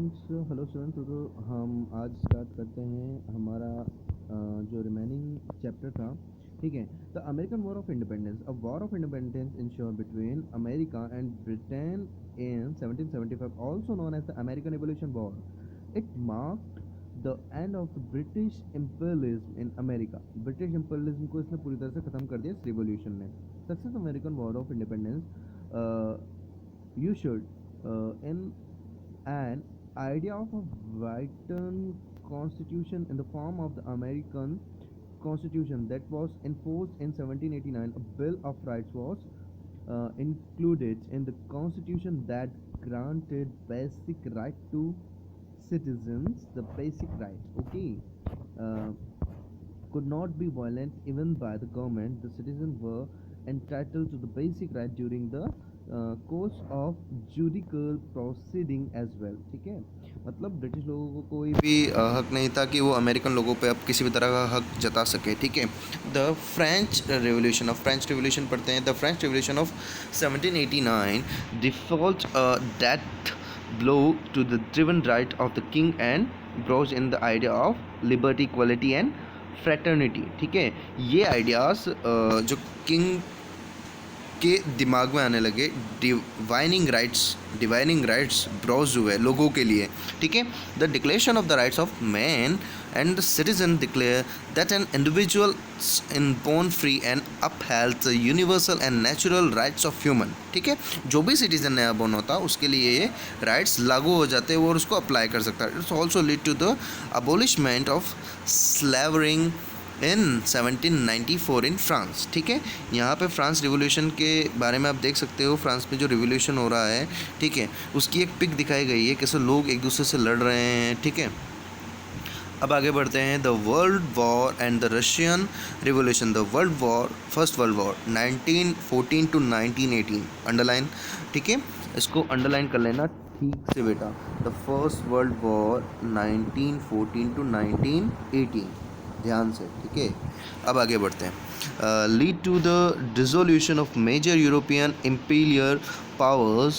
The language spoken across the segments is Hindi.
Hello students. तो हम आज स्टार्ट करते हैं हमारा जो रिमेनिंग चैप्टर था। ठीक है, the American war of independence. A war of independence ensure between America and Britain in 1775, also known as the American Revolution War. It marked the end of the British imperialism in America. British imperialism को इसने पूरी तरह से ख़त्म कर दिया इस रिवॉल्यूशन ने। Success American war of independence you should in an idea of a written constitution in the form of the American Constitution that was enforced in 1789. A Bill of Rights was included in the Constitution that granted basic right to citizens. The basic right, okay, uh, could not be violent even by the government. The citizens were entitled to the basic right during the course of judicial proceeding as well. ठीक है, मतलब ब्रिटिश लोगों को कोई भी हक नहीं था कि वो अमेरिकन लोगों पे अब किसी भी तरह का हक जता सके। ठीक है, the French revolution of French revolution पढ़ते हैं। The French revolution of 1789 default death blow to the driven right of the king and brought in the idea of liberty, equality and fraternity। ठीक है, ये आइडियाज़ जो किंग के दिमाग में आने लगे, डिवाइनिंग राइट्स ब्रॉज हुए लोगों के लिए। ठीक है, the declaration of the rights of man and the citizen declare that an individual in born free and upheld the universal and natural rights of human. ठीक है, जो भी सिटीजन नया बोर्न होता उसके लिए ये राइट्स लागू हो जाते हैं और उसको अप्लाई कर सकता है। It's also lead to the abolishment of slavering in 1794 in France. ठीक है, यहाँ पे फ्रांस रिवोल्यूशन के बारे में आप देख सकते हो। फ्रांस में जो रिवोल्यूशन हो रहा है, ठीक है, उसकी एक पिक दिखाई गई है, कैसे लोग एक दूसरे से लड़ रहे हैं। ठीक है, अब आगे बढ़ते हैं। The world war and the Russian revolution. The world war, first world war 1914 to 1918, underline. ठीक है, इसको अंडरलाइन कर लेना ठीक से बेटा। The first world war 1914 to 1918, ध्यान से। ठीक है, अब आगे बढ़ते हैं। Lead to the dissolution of major European imperial powers.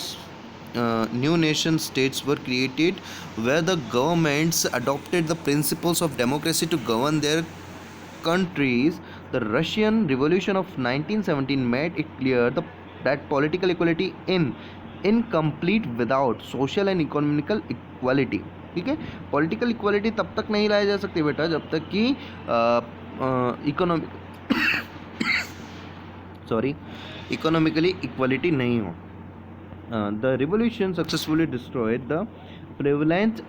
New nation states were created where the governments adopted the principles of democracy to govern their countries. The Russian Revolution of 1917 made it clear that political equality incomplete without social and economical equality. ठीक है, पॉलिटिकल इक्वालिटी तब तक नहीं लाया जा सकती बेटा जब तक कि इकोनॉमिकली इक्वालिटी नहीं हो। The revolution successfully destroyed the prevalent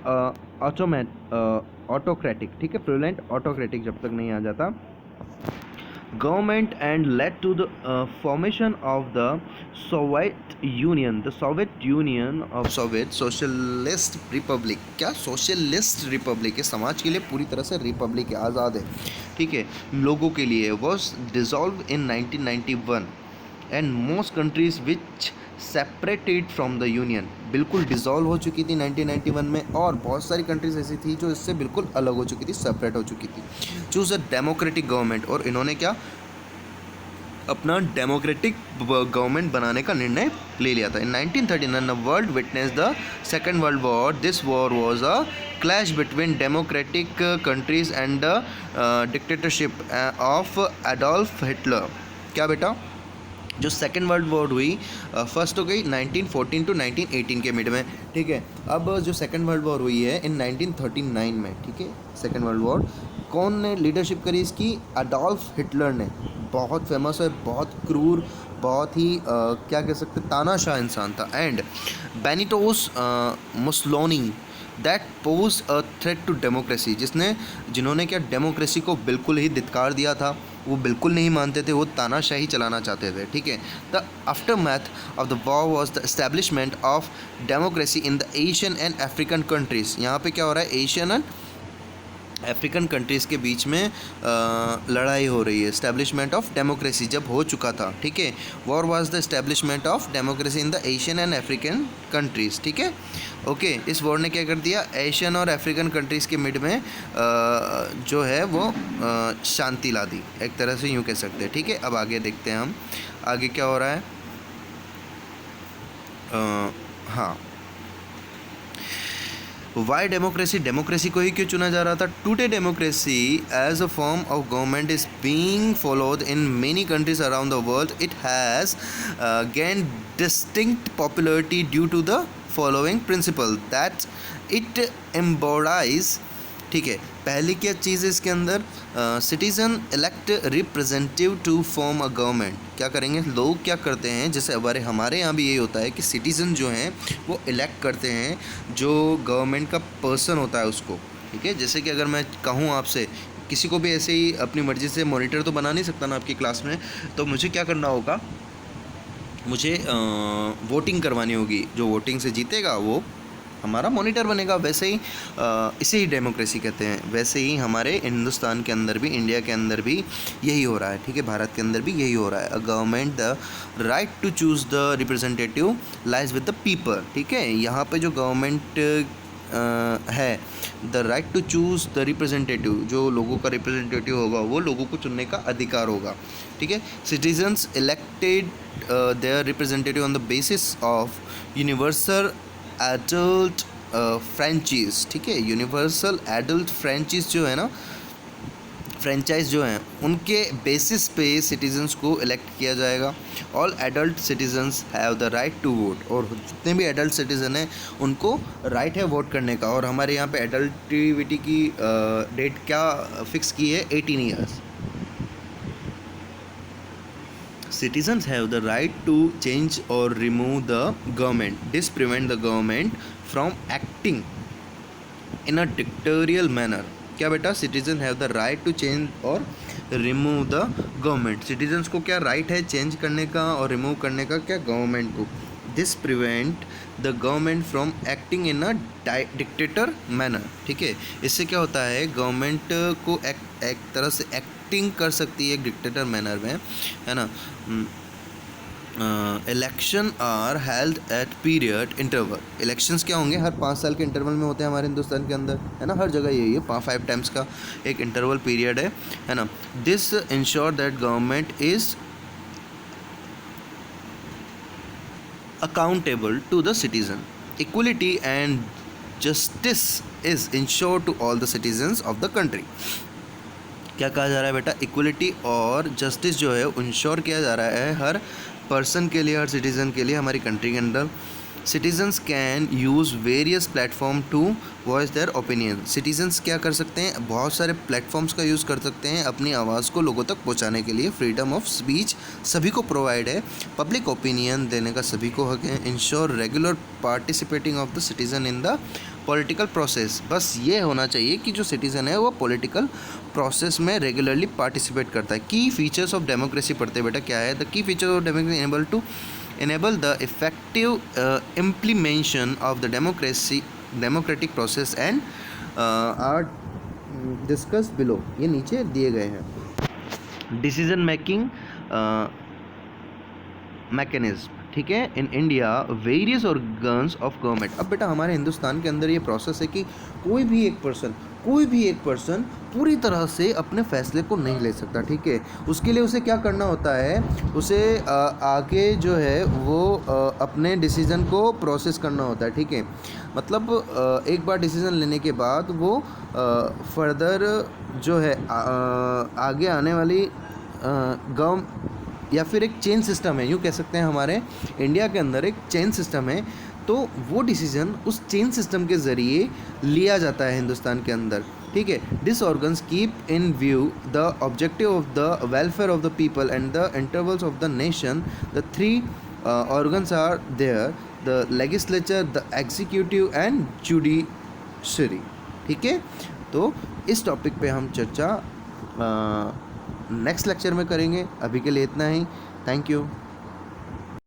autocratic. ठीक है, प्रेवलेंट ऑटोक्रेटिक जब तक नहीं आ जाता government and led to the formation of the Soviet Union. The Soviet Union of Soviet Socialist Republic। क्या सोशलिस्ट रिपब्लिक है, समाज के लिए पूरी तरह से रिपब्लिक है, आज़ाद है। ठीक है, लोगों के लिए was dissolved in 1991 and most countries which separated from the union, बिल्कुल डिज़ोल्व हो चुकी थी 1991 में, और बहुत सारी कंट्रीज ऐसी थी जो इससे बिल्कुल अलग हो चुकी थी, सेपरेट हो चुकी थी। चूज़ अ डेमोक्रेटिक गवर्नमेंट, और इन्होंने क्या अपना डेमोक्रेटिक गवर्नमेंट बनाने का निर्णय ले लिया था। इन 1939 the world witness the second world war. This war was a clash between democratic countries and the dictatorship of Adolf Hitler. क्या बेटा, जो सेकेंड वर्ल्ड वॉर हुई, फर्स्ट हो गई 1914 टू 1918 के मिड में। ठीक है, अब जो सेकेंड वर्ल्ड वॉर हुई है इन 1939 में। ठीक है, सेकेंड वर्ल्ड वॉर कौन ने लीडरशिप करी इसकी? एडोल्फ हिटलर ने। बहुत फेमस है, बहुत क्रूर, बहुत ही क्या कह सकते, तानाशाह इंसान था। And Benitos Mussolini that pose a threat to democracy, जिन्होंने क्या डेमोक्रेसी को बिल्कुल ही धिक्कार दिया था, वो बिल्कुल नहीं मानते थे, वो तानाशाही चलाना चाहते थे। ठीक है, the aftermath of the war was the establishment of democracy in the Asian and African countries. यहाँ पे क्या हो रहा है, एशियन एंड अफ्रीकन कंट्रीज़ के बीच में लड़ाई हो रही है। इस्टेब्लिशमेंट ऑफ डेमोक्रेसी जब हो चुका था, ठीक है, war was the establishment of democracy in the Asian and African countries. ठीक है, ओके, इस वॉर ने क्या कर दिया, एशियन और अफ्रीकन कंट्रीज़ के मिड में जो है वो शांति ला दी, एक तरह से यूँ कह सकते हैं। ठीक है, अब आगे देखते हैं हम आगे क्या हो रहा है। हाँ, वाई डेमोक्रेसी, डेमोक्रेसी को ही क्यों चुना जा रहा था? Today democracy as a form of government is being followed in many countries around the world. It has gain distinct popularity due to the following principle that it embodies. ठीक है, पहली क्या चीज़ है इसके अंदर? Citizen elect representative to form a government. क्या करेंगे लोग, क्या करते हैं, जैसे हमारे यहाँ भी यही होता है कि सिटीज़न जो हैं वो इलेक्ट करते हैं जो गवर्नमेंट का पर्सन होता है उसको. ठीक है, जैसे कि अगर मैं कहूँ आपसे, किसी को भी ऐसे ही अपनी मर्ज़ी से मॉनिटर तो बना नहीं सकता ना आपकी क्लास में, तो मुझे क्या करना होगा, मुझे वोटिंग करवानी होगी. जो वोटिंग से जीतेगा वो हमारा मॉनिटर बनेगा. वैसे ही इसे ही डेमोक्रेसी कहते हैं. वैसे ही हमारे हिंदुस्तान के अंदर भी, इंडिया के अंदर भी यही हो रहा है. ठीक है, भारत के अंदर भी यही हो रहा है. A government the right to choose the representative lies with the people. ठीक है, यहाँ पे जो गवर्नमेंट है, the right to choose the representative, जो लोगों का रिप्रेजेंटेटिव होगा वो लोगों को चुनने का अधिकार होगा. ठीक है, citizens elected their representative on the basis of universal adult franchise. ठीक है, यूनिवर्सल एडल्ट फ्रेंचाइज जो है ना, फ्रेंचाइज जो हैं उनके बेसिस पे सिटीजन्स को इलेक्ट किया जाएगा. All adult citizens have the right to vote. और जितने भी एडल्ट सिटीज़न हैं उनको राइट है वोट करने का. और हमारे यहाँ पे एडल्टिविटी की डेट क्या फिक्स की है? 18 years. Citizens have the right to change or remove the government. This prevent the government from acting in a dictatorial manner. क्या बेटा? Citizen have the right to change और रिमूव द गवर्नमेंट. सिटीजन्स को क्या राइट है चेंज करने का और रिमूव करने का? क्या? गवर्नमेंट को. This prevent the government from acting in a dictator manner. ठीक है, इससे क्या होता है, गवर्नमेंट को एक तरह से एक्टिंग कर सकती है डिक्टेटर मैनर में, है ना. Election are held at period interval. Elections क्या होंगे? हर 5 साल के इंटरवल में होते हैं हमारे हिंदुस्तान के अंदर, है ना. हर जगह यही है, 5 टाइम्स का एक इंटरवल पीरियड है ना. This ensure that government is accountable to the citizen. Equality and justice is ensured to all the citizens of the country. क्या कहा जा रहा है बेटा? इक्वलिटी और जस्टिस जो है इंश्योर किया जा रहा है हर पर्सन के लिए, हर सिटीज़न के लिए हमारी कंट्री के अंदर. Citizens can use various platform to voice their opinion. Citizens क्या कर सकते हैं? बहुत सारे प्लेटफॉर्म्स का यूज़ कर सकते हैं अपनी आवाज़ को लोगों तक पहुंचाने के लिए. फ्रीडम ऑफ स्पीच सभी को प्रोवाइड है. पब्लिक ओपिनियन देने का सभी को हक है. Ensure regular participating of the citizen in the political process. बस ये होना चाहिए कि जो सिटीज़न है वो पॉलिटिकल प्रोसेस में रेगुलरली पार्टिसिपेट करता है. की फीचर्स ऑफ डेमोक्रेसी पढ़ते बेटा. क्या है? The key features of democracy enable the effective implementation of the democratic process and are discussed below. ये नीचे दिए गए हैं. Decision making mechanism. ठीक है, in India various organs of government. अब बेटा हमारे हिंदुस्तान के अंदर ये प्रोसेस है कि कोई भी एक पर्सन पूरी तरह से अपने फैसले को नहीं ले सकता. ठीक है, उसके लिए उसे क्या करना होता है? उसे आगे जो है वो अपने डिसीज़न को प्रोसेस करना होता है. ठीक है, मतलब एक बार डिसीज़न लेने के बाद वो फर्दर जो है आगे आने वाली या फिर एक चेन सिस्टम है, यूँ कह सकते हैं. हमारे इंडिया के अंदर एक चेन सिस्टम है, तो वो डिसीज़न उस चेन सिस्टम के ज़रिए लिया जाता है हिंदुस्तान के अंदर. ठीक है, this organs keep in view the objective of the welfare of the people and the intervals of the nation. The 3 organs are there, the legislature, the executive and judiciary. ठीक है, तो इस टॉपिक पे हम चर्चा नेक्स्ट लेक्चर में करेंगे. अभी के लिए इतना ही. Thank you.